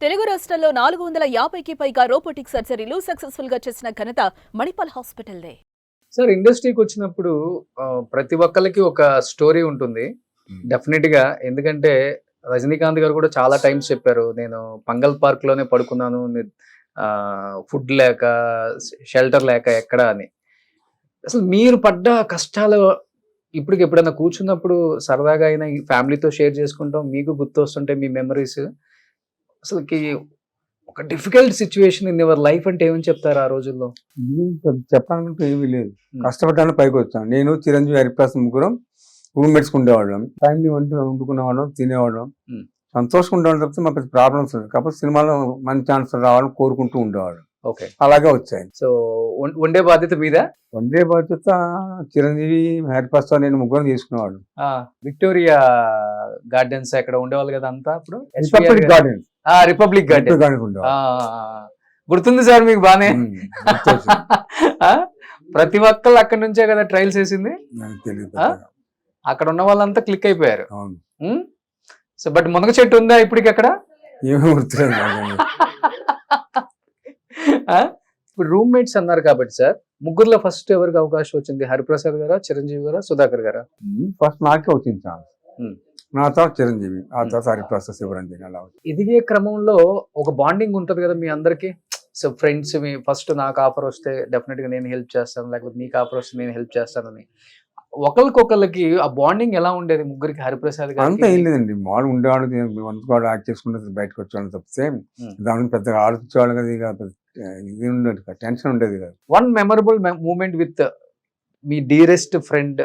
తెలుగు రాష్ట్రాల్లో 450కి పైగా రోబోటిక్ సర్జరీలు సక్సెస్ఫుల్ గా చేసిన ఘనత మణిపాల్ హాస్పిటల్దే. సార్ ఇండస్ట్రీకి వచ్చినప్పుడు ప్రతి ఒక్కరికి ఒక స్టోరీ ఉంటుంది డెఫినెట్ గా. ఎందుకంటే రజనీకాంత్ గారు కూడా చాలా టైమ్స్ చెప్పారు, నేను పంగల్ పార్క్ లోనే పడుకున్నాను, ఫుడ్ లేక షెల్టర్ లేక ఎక్కడ అని. అసలు మీరు పడ్డ కష్టాలు ఇప్పటికి ఎప్పుడైనా కూర్చున్నప్పుడు సరదాగా అయినా ఈ ఫ్యామిలీతో షేర్ చేసుకుంటాం, మీకు గుర్తు వస్తుంటే మీ మెమరీస్. అసలుకి ఒక difficult situation in your life అంటే ఏమని చెప్తారు ఆ రోజుల్లో? చెప్పాలంటే ఏమీ లేదు, కష్టపడ్డాను పైకి వచ్చాను. నేను చిరంజీవి హరిప్రసాద్ ముగ్గురం రూమ్మేట్స్ ఉండేవాళ్ళం, ఫ్యామిలీ వండుకునేవాళ్ళం, తినేవాళ్ళం, సంతోషంగా ఉండేవాళ్ళం. తప్పితే మాకు ప్రాబ్లమ్స్ ఉంది, కాకపోతే సినిమాలో మంచి ఛాన్స్ రావాలని కోరుకుంటూ ఉండేవాళ్ళం. ఓకే, అలాగే వచ్చాయి. సో వండే బాధ్యత మీద? వండే బాధ్యత చిరంజీవి హరిప్రసాద్ నేను ముగ్గురం తీసుకునేవాళ్ళం. విక్టోరియా గార్డెన్స్ ఎక్కడ ఉండేవాళ్ళు కదా అంతా అప్పుడు. రిపబ్లిక్ గార్డెన్, రిపబ్లిక్ గార్డెన్ గుర్తుంది సార్ మీకు బానే? ప్రతి ఒక్కళ్ళు అక్కడ నుంచే కదా ట్రయల్స్ వేసింది. అక్కడ ఉన్న వాళ్ళంతా క్లిక్ అయిపోయారు. సో బట్ మునగ చెట్టు ఉందా ఇప్పటికి అక్కడ? ఏమీ గుర్తులేదు. ఇప్పుడు రూమ్మేట్స్ అన్నారు కాబట్టి సార్, ముగ్గురులో ఫస్ట్ ఎవరికి అవకాశం వచ్చింది? హరిప్రసాద్ గారా, చిరంజీవి గారా, సుధాకర్ గారా? ఫస్ట్ నాకే వచ్చింది ఛాన్స్, నా తర్వాత చిరంజీవి, ఆ తర్వాత హరిప్రసాద్, శివరంజన్. అలా ఇదిగే క్రమంలో ఒక బాండింగ్ ఉంటది కదా మీ అందరికి. సో ఫ్రెండ్స్, మీ ఫస్ట్ నాకు ఆఫర్ వస్తే డెఫినెట్ గా నేను హెల్ప్ చేస్తాను, లేకపోతే నీకు ఆఫర్ వస్తే నేను హెల్ప్ చేస్తానని ఒకరికొకరికి ఆ బాండింగ్ ఎలా ఉండేది ముగ్గురికి? హరిప్రసాద్ గారు అంతా ఏం లేదండి, మామూలు ఉండేవాడు, వంతుకోవడం, యాక్ట్ చేసుకుంటే బయటకు వచ్చేవాళ్ళు తప్పితే దాని గురించి పెద్దగా ఆలోచించేవాళ్ళు కదా. ఇక ఇది ఉండేది, టెన్షన్ ఉండేది కదా. One memorable moment with me dearest friend.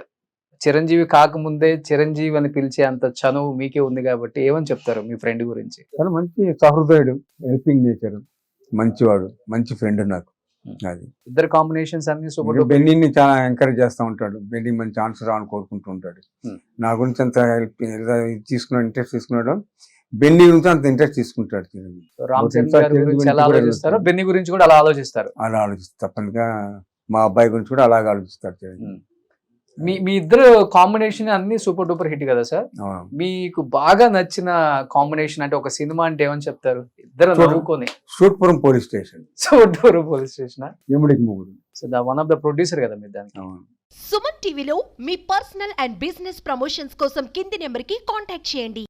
Chiranjeevi కాకముందే చిరంజీవి అని పిలిచే అంత చనువు మీకే ఉంది కాబట్టి ఏమని చెప్తారు మీ ఫ్రెండ్ గురించి? చాలా మంచి సహృదయుడు, హెల్పింగ్ నేచర్, మంచివాడు, మంచి ఫ్రెండ్ నాకు. అది ఇద్దరు కాంబినేషన్స్ అన్ని సూపర్. బెన్నీని చాలా ఎంకరేజ్ చేస్తూ ఉంటాడు, బెన్నీ మంచి ఛాన్స్ రావాలని కోరుకుంటూ ఉంటాడు. నా గురించి అంత తీసుకున్నాడు, ఇంట్రెస్ట్ తీసుకున్నాడు. బెన్నీ గురించి అంత ఇంట్రెస్ట్ తీసుకుంటాడు. రామ్ చరణ్ గారి గురించి ఎలా ఆలోచిస్తారో బెన్నీ గురించి కూడా అలా ఆలోచిస్తారు. అలా ఆలోచిస్తారు తప్పనిగా. మా అబ్బాయి గురించి కూడా అలాగే ఆలోచిస్తారు. మీ ఇద్దరు కాంబినేషన్ అన్ని సూపర్ డూపర్ హిట్ కదా సార్. మీకు బాగా నచ్చిన కాంబినేషన్ అంటే ఒక సినిమా అంటే ఏమని చెప్తారు? ఇద్దరు నవ్వుకొని. సూట్పురం పోలీస్ స్టేషన్. సూట్పురం పోలీస్ స్టేషన్, ఎముడికి ముగ్గురు. So one of the producer కదా మీరు దానికి. సుమన్ టీవీలో మీ పర్సనల్ అండ్ బిజినెస్ ప్రమోషన్స్ కోసం కింది నెంబర్కి కాంటాక్ట్ చేయండి.